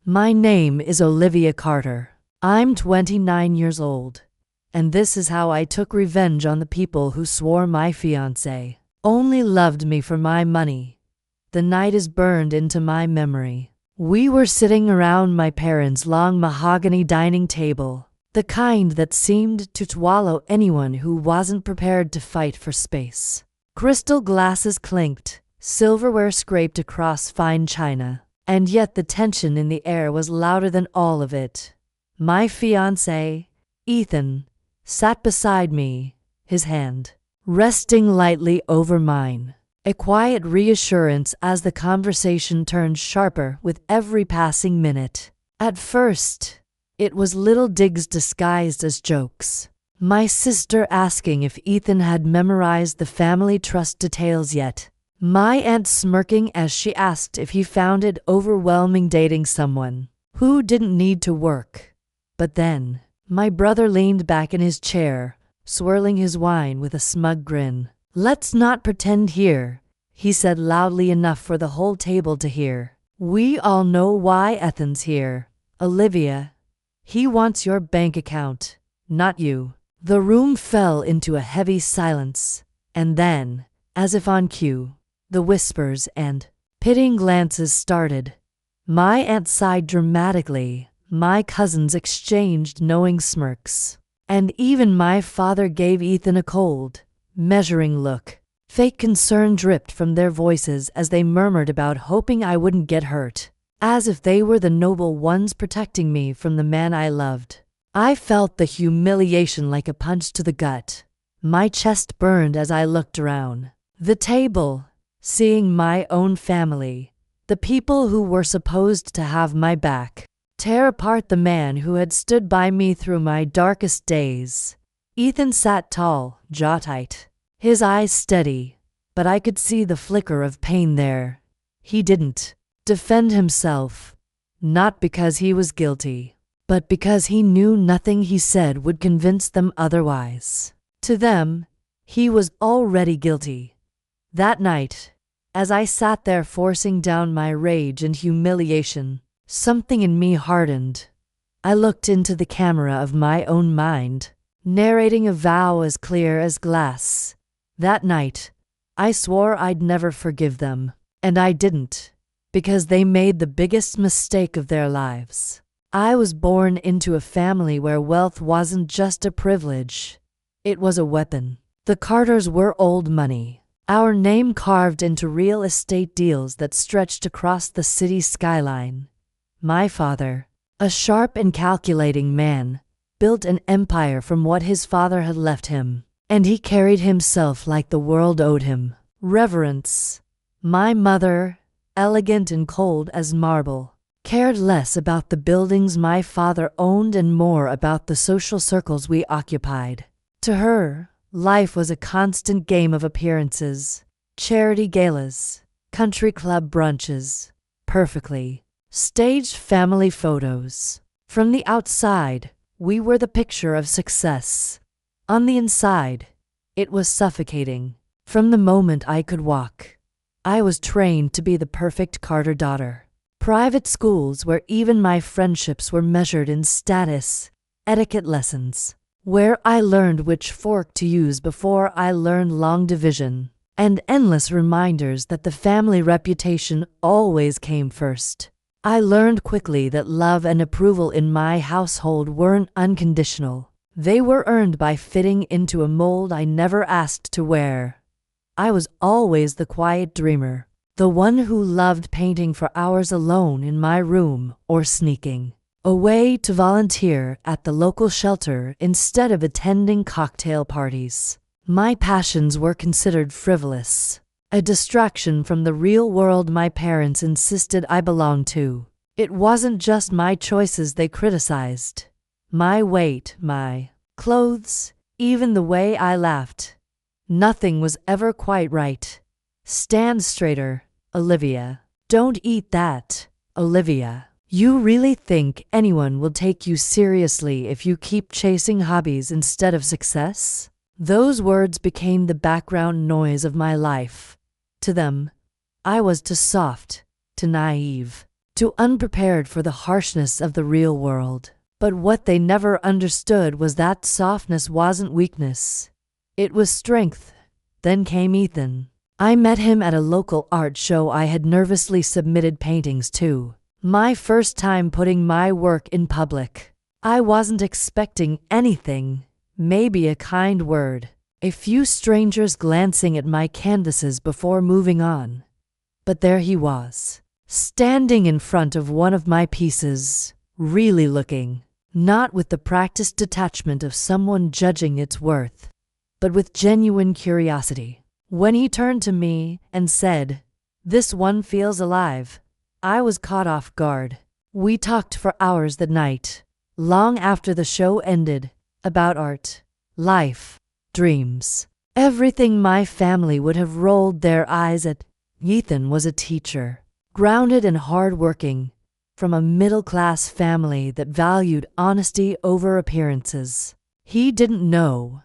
My name is Olivia Carter. I'm 29 years old, and this is how I took revenge on the people who swore my fiancé only loved me for my money. The night is burned into my memory. We were sitting around my parents' long mahogany dining table, the kind that seemed to swallow anyone who wasn't prepared to fight for space. Crystal glasses clinked, silverware scraped across fine china, and yet the tension in the air was louder than all of it. My fiancé, Ethan, sat beside me, his hand resting lightly over mine, a quiet reassurance as the conversation turned sharper with every passing minute. At first, it was little digs disguised as jokes. My sister asking if Ethan had memorized the family trust details yet. My aunt smirking as she asked if he found it overwhelming dating someone who didn't need to work. But then, my brother leaned back in his chair, swirling his wine with a smug grin. "Let's not pretend here," he said loudly enough for the whole table to hear. "We all know why Ethan's here, Olivia. He wants your bank account, not you." The room fell into a heavy silence, and then, as if on cue, the whispers and pitying glances started. My aunt sighed dramatically, my cousins exchanged knowing smirks, and even my father gave Ethan a cold, measuring look. Fake concern dripped from their voices as they murmured about hoping I wouldn't get hurt, as if they were the noble ones protecting me from the man I loved. I felt the humiliation like a punch to the gut. My chest burned as I looked around the table, seeing my own family, the people who were supposed to have my back, tear apart the man who had stood by me through my darkest days. Ethan sat tall, jaw tight, his eyes steady, but I could see the flicker of pain there. He didn't defend himself, not because he was guilty, but because he knew nothing he said would convince them otherwise. To them, he was already guilty. That night, as I sat there forcing down my rage and humiliation, something in me hardened. I looked into the camera of my own mind, narrating a vow as clear as glass. That night, I swore I'd never forgive them, and I didn't, because they made the biggest mistake of their lives. I was born into a family where wealth wasn't just a privilege, it was a weapon. The Carters were old money, our name carved into real estate deals that stretched across the city skyline. My father, a sharp and calculating man, built an empire from what his father had left him, and he carried himself like the world owed him reverence. My mother, elegant and cold as marble, cared less about the buildings my father owned and more about the social circles we occupied. To her, life was a constant game of appearances, charity galas, country club brunches, perfectly staged family photos. From the outside, we were the picture of success. On the inside, it was suffocating. From the moment I could walk, I was trained to be the perfect Carter daughter. Private schools where even my friendships were measured in status, etiquette lessons, where I learned which fork to use before I learned long division, and endless reminders that the family reputation always came first. I learned quickly that love and approval in my household weren't unconditional. They were earned by fitting into a mold I never asked to wear. I was always the quiet dreamer, the one who loved painting for hours alone in my room or sneaking away to volunteer at the local shelter instead of attending cocktail parties. My passions were considered frivolous, a distraction from the real world my parents insisted I belonged to. It wasn't just my choices they criticized. My weight, my clothes, even the way I laughed. Nothing was ever quite right. Stand straighter, Olivia. Don't eat that, Olivia. You really think anyone will take you seriously if you keep chasing hobbies instead of success? Those words became the background noise of my life. To them, I was too soft, too naive, too unprepared for the harshness of the real world. But what they never understood was that softness wasn't weakness. It was strength. Then came Ethan. I met him at a local art show I had nervously submitted paintings to. My first time putting my work in public. I wasn't expecting anything. Maybe a kind word. A few strangers glancing at my canvases before moving on. But there he was, standing in front of one of my pieces, really looking, not with the practiced detachment of someone judging its worth, but with genuine curiosity. When he turned to me and said, "This one feels alive," I was caught off guard. We talked for hours that night, long after the show ended, about art, life, dreams, everything my family would have rolled their eyes at. Ethan was a teacher, grounded and hard-working, from a middle-class family that valued honesty over appearances. He didn't know,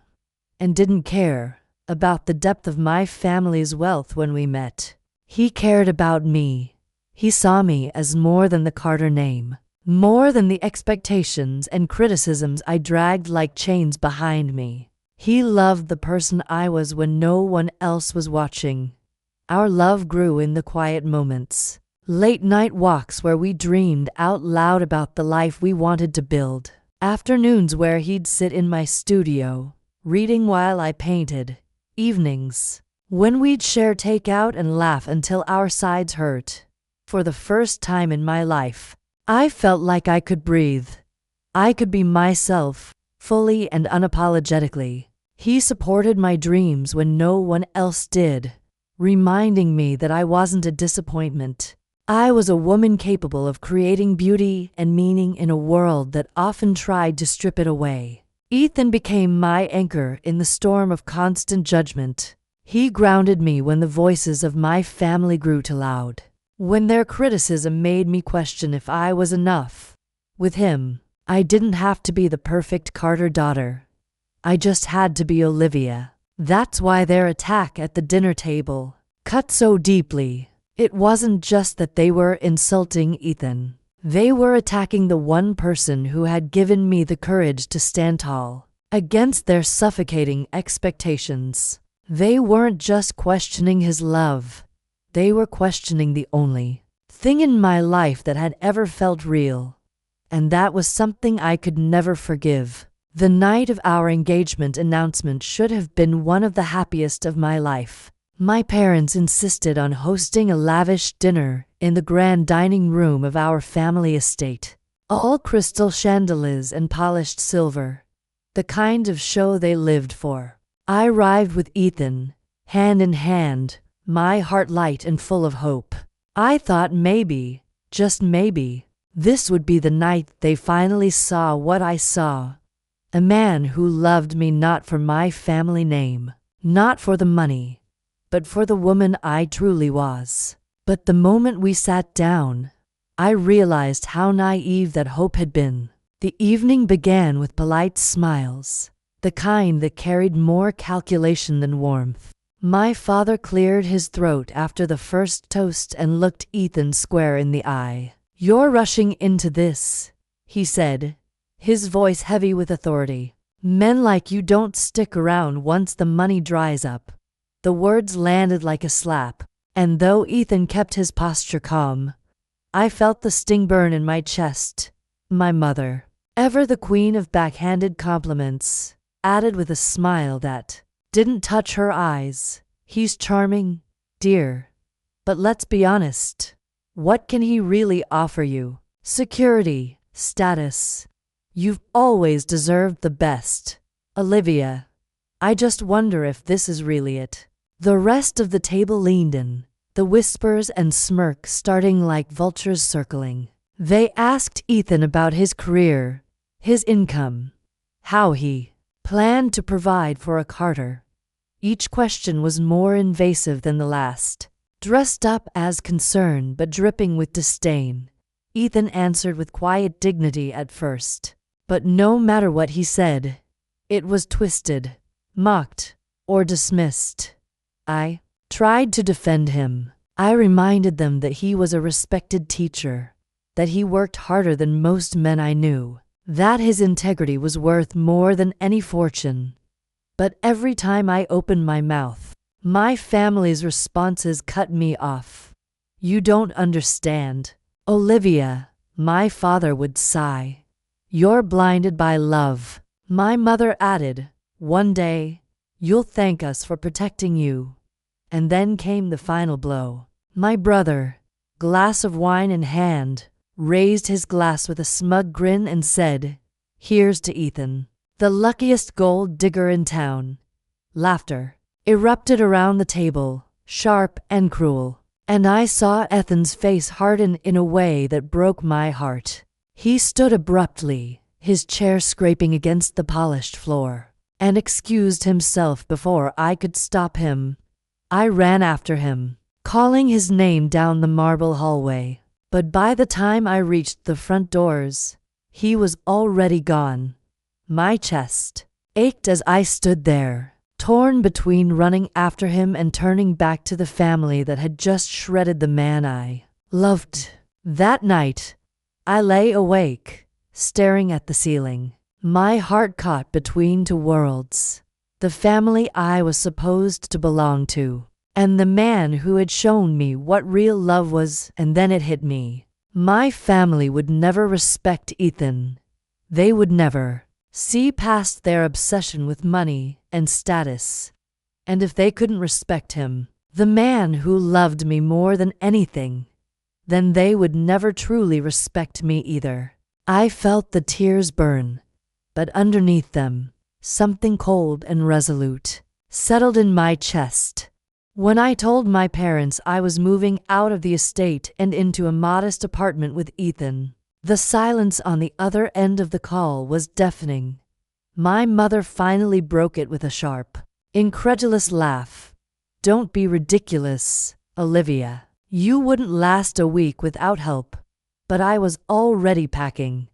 and didn't care, about the depth of my family's wealth when we met. He cared about me. He saw me as more than the Carter name, more than the expectations and criticisms I dragged like chains behind me. He loved the person I was when no one else was watching. Our love grew in the quiet moments, late-night walks where we dreamed out loud about the life we wanted to build, afternoons where he'd sit in my studio, reading while I painted, evenings when we'd share takeout and laugh until our sides hurt. For the first time in my life, I felt like I could breathe. I could be myself, fully and unapologetically. He supported my dreams when no one else did, reminding me that I wasn't a disappointment. I was a woman capable of creating beauty and meaning in a world that often tried to strip it away. Ethan became my anchor in the storm of constant judgment. He grounded me when the voices of my family grew too loud, when their criticism made me question if I was enough. With him, I didn't have to be the perfect Carter daughter. I just had to be Olivia. That's why their attack at the dinner table cut so deeply. It wasn't just that they were insulting Ethan. They were attacking the one person who had given me the courage to stand tall against their suffocating expectations. They weren't just questioning his love. They were questioning the only thing in my life that had ever felt real. And that was something I could never forgive. The night of our engagement announcement should have been one of the happiest of my life. My parents insisted on hosting a lavish dinner in the grand dining room of our family estate. All crystal chandeliers and polished silver. The kind of show they lived for. I arrived with Ethan, hand in hand, my heart light and full of hope. I thought maybe, just maybe, this would be the night they finally saw what I saw. A man who loved me not for my family name, not for the money, but for the woman I truly was. But the moment we sat down, I realized how naive that hope had been. The evening began with polite smiles, the kind that carried more calculation than warmth. My father cleared his throat after the first toast and looked Ethan square in the eye. "You're rushing into this," he said, his voice heavy with authority. "Men like you don't stick around once the money dries up." The words landed like a slap, and though Ethan kept his posture calm, I felt the sting burn in my chest. My mother, ever the queen of backhanded compliments, added with a smile that didn't touch her eyes, "He's charming, dear. But let's be honest. What can he really offer you? Security, status. You've always deserved the best. Olivia, I just wonder if this is really it." The rest of the table leaned in, the whispers and smirks starting like vultures circling. They asked Ethan about his career, his income, how he planned to provide for a Carter. Each question was more invasive than the last. Dressed up as concern but dripping with disdain, Ethan answered with quiet dignity at first. But no matter what he said, it was twisted, mocked, or dismissed. I tried to defend him. I reminded them that he was a respected teacher, that he worked harder than most men I knew, that his integrity was worth more than any fortune. But every time I opened my mouth, my family's responses cut me off. "You don't understand, Olivia," my father would sigh. "You're blinded by love." My mother added, "One day, you'll thank us for protecting you." And then came the final blow. My brother, glass of wine in hand, raised his glass with a smug grin and said, "Here's to Ethan, the luckiest gold digger in town." Laughter erupted around the table, sharp and cruel, and I saw Ethan's face harden in a way that broke my heart. He stood abruptly, his chair scraping against the polished floor, and excused himself before I could stop him. I ran after him, calling his name down the marble hallway, but by the time I reached the front doors, he was already gone. My chest ached as I stood there, torn between running after him and turning back to the family that had just shredded the man I loved. That night, I lay awake, staring at the ceiling, my heart caught between two worlds: the family I was supposed to belong to, and the man who had shown me what real love was. And then it hit me. My family would never respect Ethan. They would never see past their obsession with money and status. And if they couldn't respect him, the man who loved me more than anything, then they would never truly respect me either. I felt the tears burn, but underneath them, something cold and resolute settled in my chest. When I told my parents I was moving out of the estate and into a modest apartment with Ethan, the silence on the other end of the call was deafening. My mother finally broke it with a sharp, incredulous laugh. "Don't be ridiculous, Olivia. You wouldn't last a week without help." But I was already packing.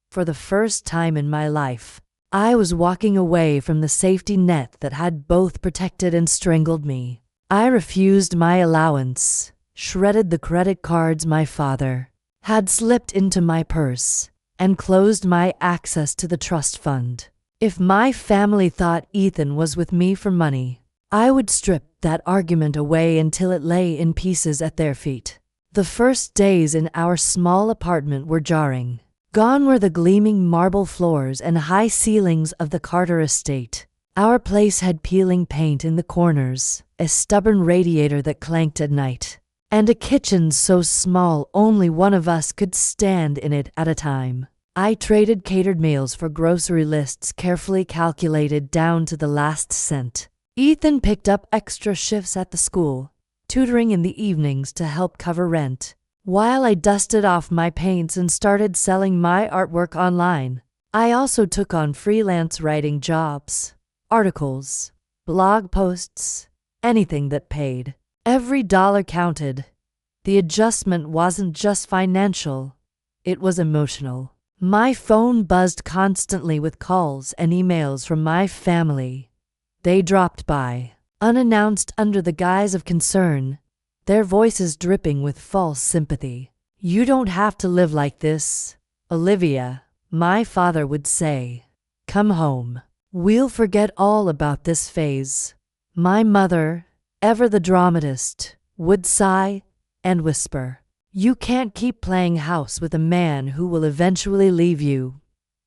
For the first time in my life, I was walking away from the safety net that had both protected and strangled me. I refused my allowance, shredded the credit cards my father had slipped into my purse, and closed my access to the trust fund. If my family thought Ethan was with me for money, I would strip that argument away until it lay in pieces at their feet. The first days in our small apartment were jarring. Gone were the gleaming marble floors and high ceilings of the Carter estate. Our place had peeling paint in the corners, a stubborn radiator that clanked at night, and a kitchen so small only one of us could stand in it at a time. I traded catered meals for grocery lists carefully calculated down to the last cent. Ethan picked up extra shifts at the school, tutoring in the evenings to help cover rent, while I dusted off my paints and started selling my artwork online. I also took on freelance writing jobs, articles, blog posts, anything that paid. Every dollar counted. The adjustment wasn't just financial, it was emotional. My phone buzzed constantly with calls and emails from my family. They dropped by, unannounced under the guise of concern, their voices dripping with false sympathy. "You don't have to live like this, Olivia," my father would say. "Come home. We'll forget all about this phase." My mother, ever the dramatist, would sigh and whisper, "You can't keep playing house with a man who will eventually leave you.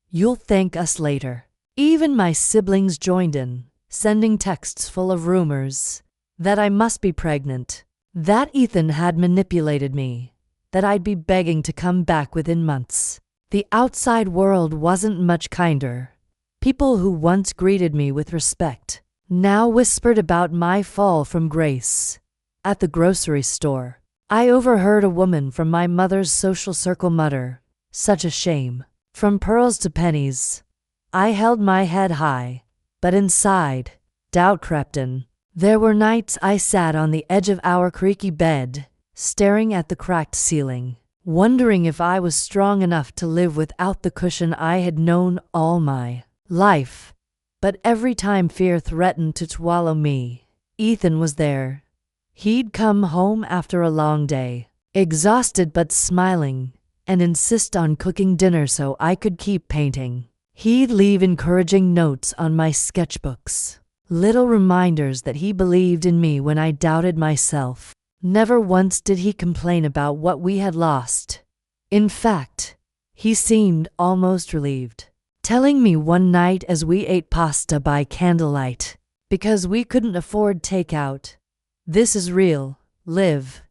You'll thank us later." Even my siblings joined in, sending texts full of rumors that I must be pregnant, that Ethan had manipulated me, that I'd be begging to come back within months. The outside world wasn't much kinder. People who once greeted me with respect now whispered about my fall from grace. At the grocery store, I overheard a woman from my mother's social circle mutter, "Such a shame." From pearls to pennies, I held my head high, but inside, doubt crept in. There were nights I sat on the edge of our creaky bed, staring at the cracked ceiling, wondering if I was strong enough to live without the cushion I had known all my life. But every time fear threatened to swallow me, Ethan was there. He'd come home after a long day, exhausted but smiling, and insist on cooking dinner so I could keep painting. He'd leave encouraging notes on my sketchbooks, little reminders that he believed in me when I doubted myself. Never once did he complain about what we had lost. In fact, he seemed almost relieved, telling me one night as we ate pasta by candlelight, because we couldn't afford takeout, "This is real, live.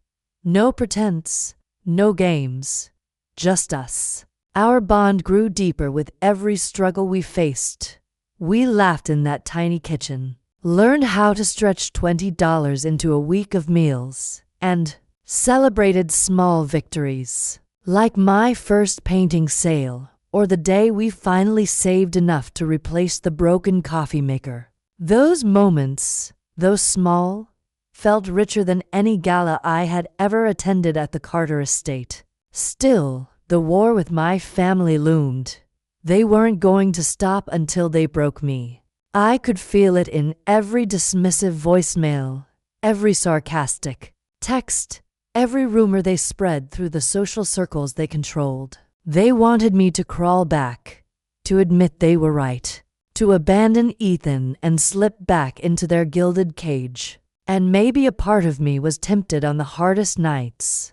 No pretense, no games, just us." Our bond grew deeper with every struggle we faced. We laughed in that tiny kitchen, learned how to stretch $20 into a week of meals, and celebrated small victories, like my first painting sale, or the day we finally saved enough to replace the broken coffee maker. Those moments, though small, felt richer than any gala I had ever attended at the Carter estate. Still, the war with my family loomed. They weren't going to stop until they broke me. I could feel it in every dismissive voicemail, every sarcastic text, every rumor they spread through the social circles they controlled. They wanted me to crawl back, to admit they were right, to abandon Ethan and slip back into their gilded cage. And maybe a part of me was tempted on the hardest nights.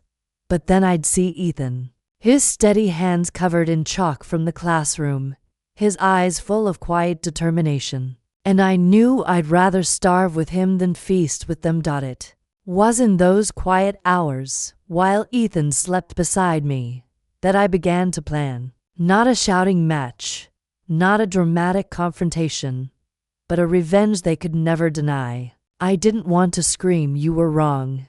But then I'd see Ethan, his steady hands covered in chalk from the classroom, his eyes full of quiet determination. And I knew I'd rather starve with him than feast with them. It was in those quiet hours, while Ethan slept beside me, that I began to plan. Not a shouting match, not a dramatic confrontation, but a revenge they could never deny. I didn't want to scream, "You were wrong."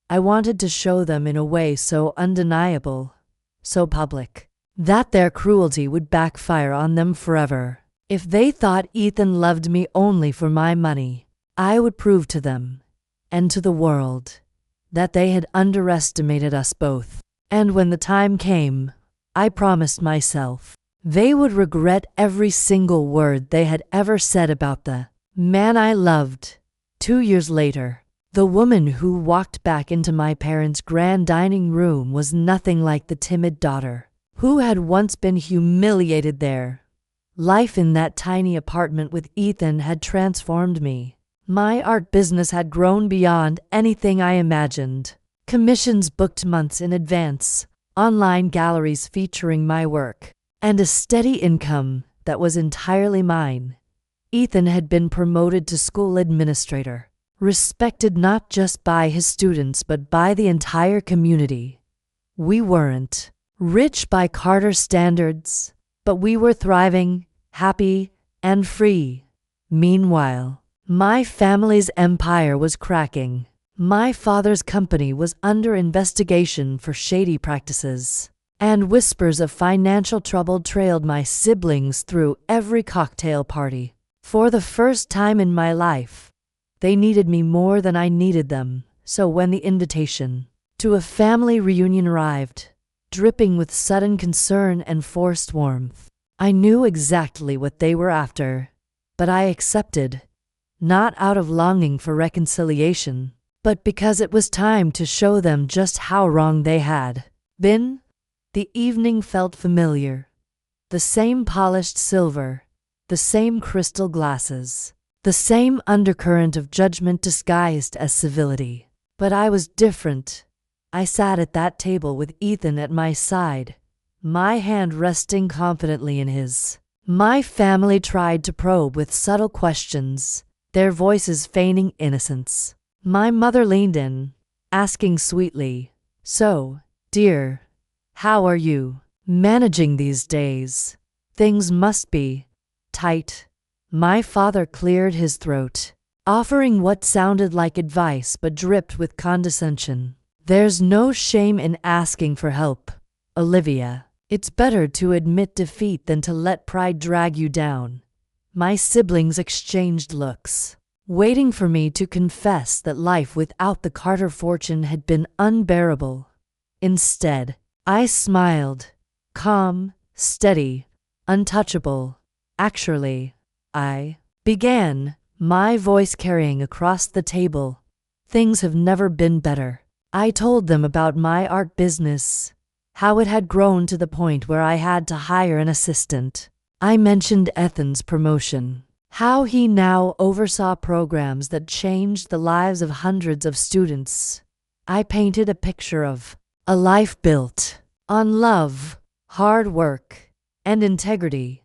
I wanted to show them in a way so undeniable, so public, that their cruelty would backfire on them forever. If they thought Ethan loved me only for my money, I would prove to them, and to the world, that they had underestimated us both. And when the time came, I promised myself, they would regret every single word they had ever said about the man I loved. 2 years later, the woman who walked back into my parents' grand dining room was nothing like the timid daughter who had once been humiliated there. Life in that tiny apartment with Ethan had transformed me. My art business had grown beyond anything I imagined. Commissions booked months in advance, online galleries featuring my work, and a steady income that was entirely mine. Ethan had been promoted to school administrator, respected not just by his students but by the entire community. We weren't rich by Carter standards, but we were thriving, happy, and free. Meanwhile, my family's empire was cracking. My father's company was under investigation for shady practices, and whispers of financial trouble trailed my siblings through every cocktail party. For the first time in my life, they needed me more than I needed them. So when the invitation to a family reunion arrived, dripping with sudden concern and forced warmth, I knew exactly what they were after. But I accepted, not out of longing for reconciliation, but because it was time to show them just how wrong they had been. The evening felt familiar. The same polished silver, the same crystal glasses, the same undercurrent of judgment disguised as civility. But I was different. I sat at that table with Ethan at my side, my hand resting confidently in his. My family tried to probe with subtle questions, their voices feigning innocence. My mother leaned in, asking sweetly, "So, dear, how are you managing these days? Things must be tight." My father cleared his throat, offering what sounded like advice but dripped with condescension. "There's no shame in asking for help, Olivia. It's better to admit defeat than to let pride drag you down." My siblings exchanged looks, waiting for me to confess that life without the Carter fortune had been unbearable. Instead, I smiled, calm, steady, untouchable. "Actually," I began, my voice carrying across the table, "things have never been better." I told them about my art business, how it had grown to the point where I had to hire an assistant. I mentioned Ethan's promotion, how he now oversaw programs that changed the lives of hundreds of students. I painted a picture of a life built on love, hard work, and integrity,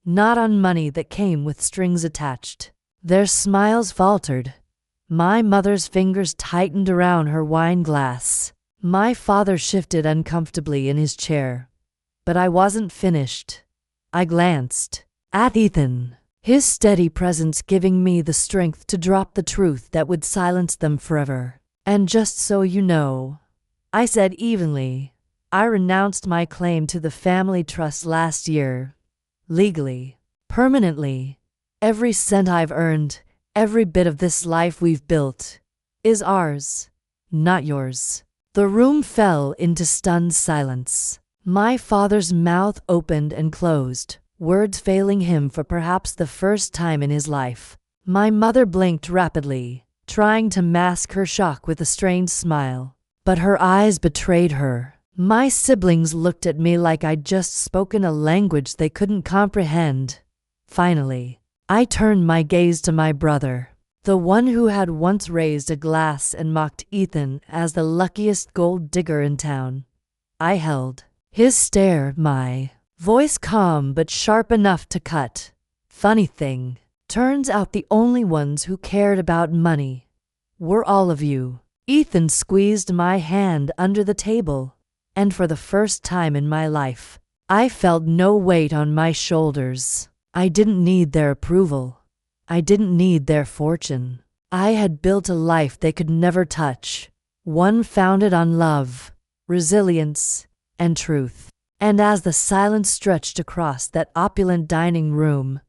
not on money that came with strings attached. Their smiles faltered. My mother's fingers tightened around her wine glass. My father shifted uncomfortably in his chair. But I wasn't finished. I glanced at Ethan, his steady presence giving me the strength to drop the truth that would silence them forever. And just so you know, I said evenly, I renounced my claim to the family trust last year. Legally, permanently. Every cent I've earned, every bit of this life we've built, is ours, not yours. The room fell into stunned silence. My father's mouth opened and closed, words failing him for perhaps the first time in his life. My mother blinked rapidly, trying to mask her shock with a strained smile. But her eyes betrayed her. My siblings looked at me like I'd just spoken a language they couldn't comprehend. Finally, I turned my gaze to my brother, the one who had once raised a glass and mocked Ethan as the luckiest gold digger in town. I held his stare, my voice calm but sharp enough to cut. Funny thing, turns out the only ones who cared about money were all of you. Ethan squeezed my hand under the table, and for the first time in my life, I felt no weight on my shoulders. I didn't need their approval. I didn't need their fortune. I had built a life they could never touch, one founded on love, resilience, and truth. And as the silence stretched across that opulent dining room,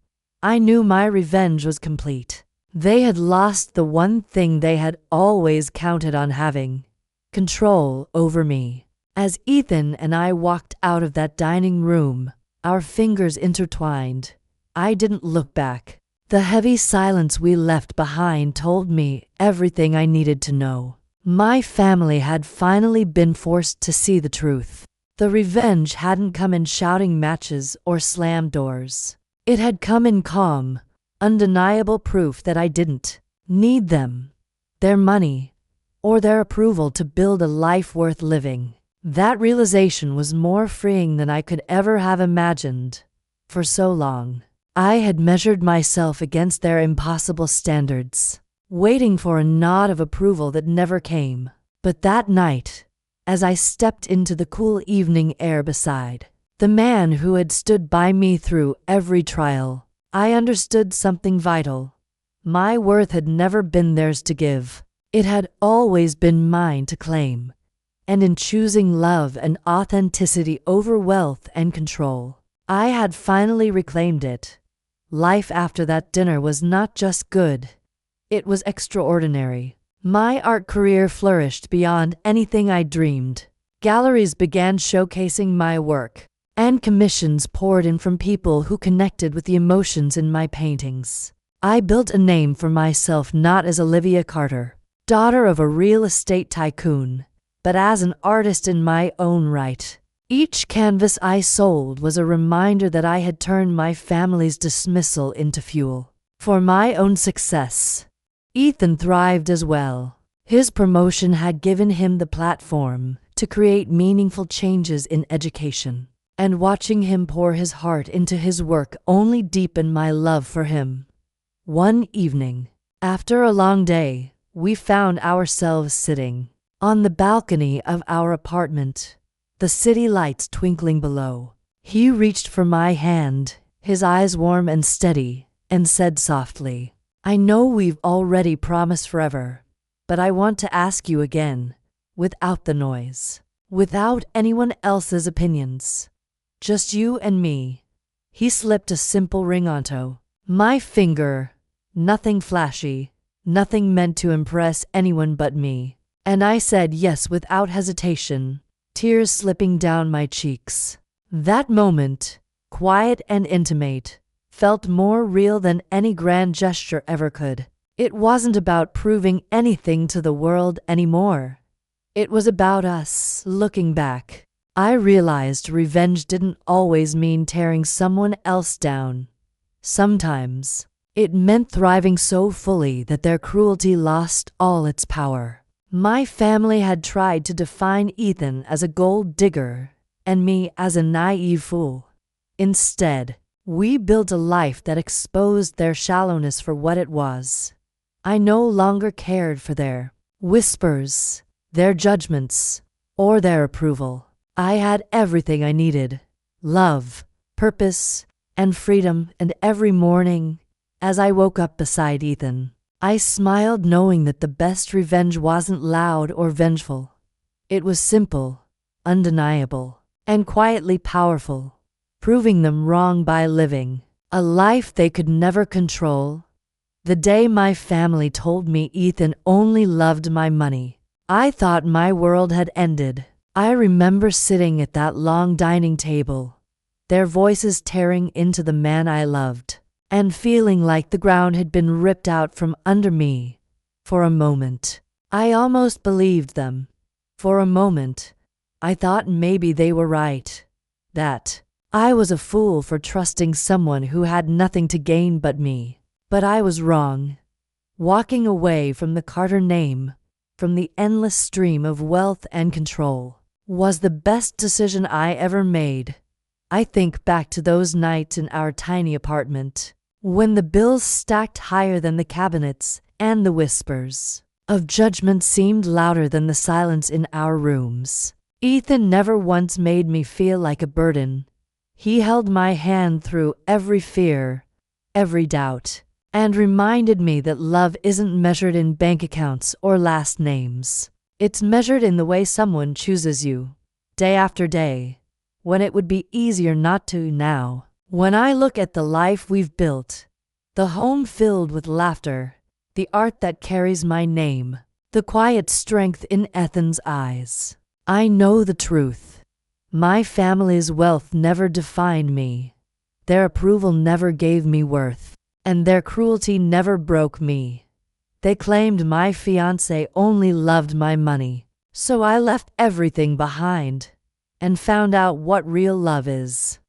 I knew my revenge was complete. They had lost the one thing they had always counted on having: control over me. As Ethan and I walked out of that dining room, our fingers intertwined, I didn't look back. The heavy silence we left behind told me everything I needed to know. My family had finally been forced to see the truth. The revenge hadn't come in shouting matches or slammed doors. It had come in calm, undeniable proof that I didn't need them, their money, or their approval to build a life worth living. That realization was more freeing than I could ever have imagined. For so long, I had measured myself against their impossible standards, waiting for a nod of approval that never came. But that night, as I stepped into the cool evening air beside the man who had stood by me through every trial, I understood something vital. My worth had never been theirs to give. It had always been mine to claim. And in choosing love and authenticity over wealth and control, I had finally reclaimed it. Life after that dinner was not just good, it was extraordinary. My art career flourished beyond anything I dreamed. Galleries began showcasing my work, and commissions poured in from people who connected with the emotions in my paintings. I built a name for myself not as Olivia Carter, daughter of a real estate tycoon, but as an artist in my own right. Each canvas I sold was a reminder that I had turned my family's dismissal into fuel for my own success. Ethan thrived as well. His promotion had given him the platform to create meaningful changes in education, and watching him pour his heart into his work only deepened my love for him. One evening, after a long day, we found ourselves sitting on the balcony of our apartment, the city lights twinkling below. He reached for my hand, his eyes warm and steady, and said softly, "I know we've already promised forever, but I want to ask you again, without the noise, without anyone else's opinions. Just you and me." He slipped a simple ring onto my finger, nothing flashy, nothing meant to impress anyone but me. And I said yes without hesitation, tears slipping down my cheeks. That moment, quiet and intimate, felt more real than any grand gesture ever could. It wasn't about proving anything to the world anymore. It was about us. Looking back, I realized revenge didn't always mean tearing someone else down. Sometimes, it meant thriving so fully that their cruelty lost all its power. My family had tried to define Ethan as a gold digger and me as a naive fool. Instead, we built a life that exposed their shallowness for what it was. I no longer cared for their whispers, their judgments, or their approval. I had everything I needed: love, purpose, and freedom, and every morning, as I woke up beside Ethan, I smiled knowing that the best revenge wasn't loud or vengeful. It was simple, undeniable, and quietly powerful, proving them wrong by living a life they could never control. The day my family told me Ethan only loved my money, I thought my world had ended. I remember sitting at that long dining table, their voices tearing into the man I loved, and feeling like the ground had been ripped out from under me. For a moment, I almost believed them. For a moment, I thought maybe they were right, that I was a fool for trusting someone who had nothing to gain but me. But I was wrong. Walking away from the Carter name, from the endless stream of wealth and control, was the best decision I ever made. I think back to those nights in our tiny apartment, when the bills stacked higher than the cabinets and the whispers of judgment seemed louder than the silence in our rooms. Ethan never once made me feel like a burden. He held my hand through every fear, every doubt, and reminded me that love isn't measured in bank accounts or last names. It's measured in the way someone chooses you, day after day, when it would be easier not to now. When I look at the life we've built, the home filled with laughter, the art that carries my name, the quiet strength in Ethan's eyes, I know the truth. My family's wealth never defined me. Their approval never gave me worth. And their cruelty never broke me. They claimed my fiancé only loved my money. So I left everything behind and found out what real love is.